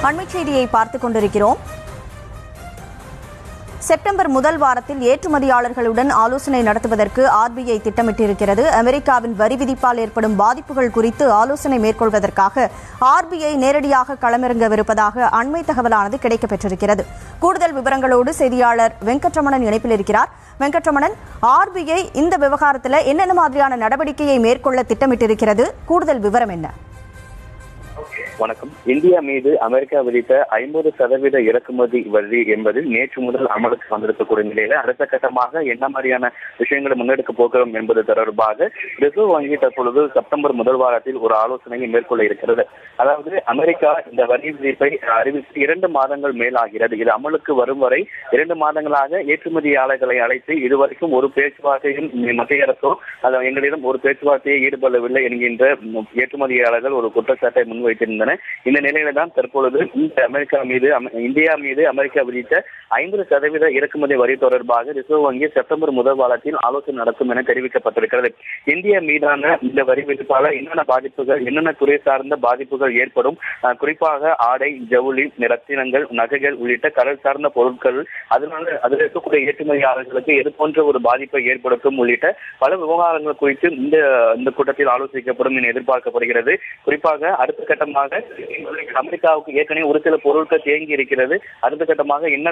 அண்மைச் செய்தியை பார்த்துக் கொண்டிருக்கிறோம். செப்டம்பர் முதல் வாரத்தில் ஏற்றுமதியாளர்களுடன் ஆலோசனை நடத்துவதற்கு ஆர்பிஐ திட்டமிட்டிருக்கிறது. அமெரிக்காவின் வரி விதிப்பால் ஏற்படும் பாதிப்புகள் குறித்து ஆலோசனை மேற்கொள்வதற்காக ஆர்பிஐ நேரடியாக களமிறங்கவிருப்பதாக அண்மை தகவலானது கிடைக்கப்பெற்றிருக்கிறது. கூடுதல் விவரங்களோடு செய்தியாளர் வெங்கட்ரமணன் இணைப்பில் இருக்கிறார். வெங்கட்ரமணன், ஆர்பிஐ இந்த விவகாரத்தில் என்னென்ன மாதிரியான நடவடிக்கையை மேற்கொள்ள திட்டமிட்டிருக்கிறது? கூடுதல் விவரம் என்ன? வணக்கம். இந்தியா மீது அமெரிக்கா விதித்த 50% இறக்குமதி வரி என்பது நேற்று முதல் அமலுக்கு வந்திருக்கக்கூடிய நிலையில அடுத்த கட்டமாக என்ன மாதிரியான விஷயங்களை முன்னெடுக்க போகிறோம் என்பது தொடர்பாக ரிசர்வ் வங்கி தற்பொழுது செப்டம்பர் முதல் வாரத்தில் ஒரு ஆலோசனையை மேற்கொள்ள இருக்கிறது. அதாவது அமெரிக்கா இந்த வரி விதிப்பை அறிவித்து 2 மாதங்கள் மேலாகிறது. இது அமலுக்கு வரும் வரை 2 மாதங்களாக ஏற்றுமதியாளர்களை அழைத்து இதுவரைக்கும் ஒரு பேச்சுவார்த்தையும் மத்திய அரசோ எங்களிடம் ஒரு பேச்சுவார்த்தையை ஈடுபடவில்லை என்கின்ற ஏற்றுமதியாளர்கள் ஒரு குற்றச்சாட்டை முன்வைத்திருந்தனர். இந்த நிலையில தான் தற்பொழுது இந்தியா மீது அமெரிக்கா விதித்த 50% இறக்குமதி வரி தொடர்பாக ரிசர்வ் வங்கி செப்டம்பர் முதல் வாரத்தில் ஆலோசனை நடத்தும் என தெரிவிக்கப்பட்டிருக்கிறது. இந்தியா மீதான இந்த வரி விதிப்பால என்னென்ன பாதிப்புகள், என்னென்ன துறை சார்ந்த பாதிப்புகள் ஏற்படும், குறிப்பாக ஆடை, ஜவுளி, ரத்தினங்கள், நகைகள் உள்ளிட்ட கடல் சார்ந்த பொருட்கள், அதனால அதில் இருக்கக்கூடிய ஏற்றுமதியாளர்களுக்கு எது போன்ற ஒரு பாதிப்பை ஏற்படுத்தும் உள்ளிட்ட பல விவகாரங்கள் குறித்து இந்த கூட்டத்தில் ஆலோசிக்கப்படும் என எதிர்பார்க்கப்படுகிறது. குறிப்பாக அடுத்த கட்டமாக அமெரிக்காவுக்கு ஏற்கனவே ஒரு சில பொருட்கள் தேங்கி இருக்கிறது. அடுத்த கட்டமாக என்ன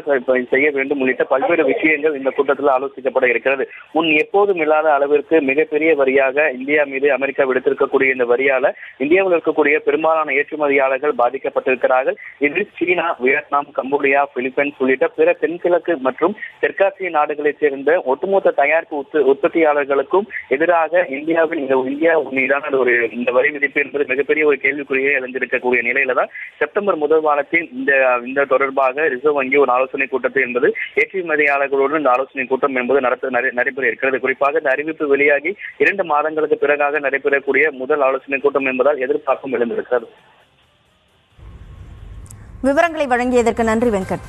செய்ய வேண்டும் உள்ளிட்ட பல்வேறு விஷயங்கள் இந்த கூட்டத்தில் ஆலோசிக்கப்பட இருக்கிறது. முன் எப்போதும் இல்லாத அளவிற்கு மிகப்பெரிய வரியாக இந்தியா மீது அமெரிக்கா விடுத்திருக்கக்கூடிய இந்த வரியால இந்தியாவில் இருக்கக்கூடிய பெரும்பாலான ஏற்றுமதியாளர்கள் பாதிக்கப்பட்டிருக்கிறார்கள். இதில் சீனா, வியட்நாம், கம்போடியா, பிலிப்பைன்ஸ் உள்ளிட்ட பிற தென்கிழக்கு மற்றும் தெற்காசிய நாடுகளைச் சேர்ந்த ஒட்டுமொத்த தயாரிப்பு உற்பத்தியாளர்களுக்கும் எதிராக இந்தியாவின் மீதான இந்த வரி விதிப்பு என்பது மிகப்பெரிய ஒரு கேள்விக்குறியை எழுந்திருக்கக்கூடிய நிலையில தான் செப்டம்பர் முதல் வாரத்தில் இந்த தொடர்பாக ரிசர்வ் வங்கி ஒரு ஆலோசனை கூட்டத்தை என்பது ஏற்றுமதியாளர்களுடன் இந்த ஆலோசனை கூட்டம் என்பது நடைபெற இருக்கிறது. குறிப்பாக இந்த அறிவிப்பு வெளியாகி 2 மாதங்களுக்கு பிறகாக நடைபெறக்கூடிய முதல் ஆலோசனை கூட்டம் என்பதால் எதிர்பார்ப்பும் எழுந்திருக்கிறது. விவரங்களை வழங்கியதற்கு நன்றி வெங்கட்.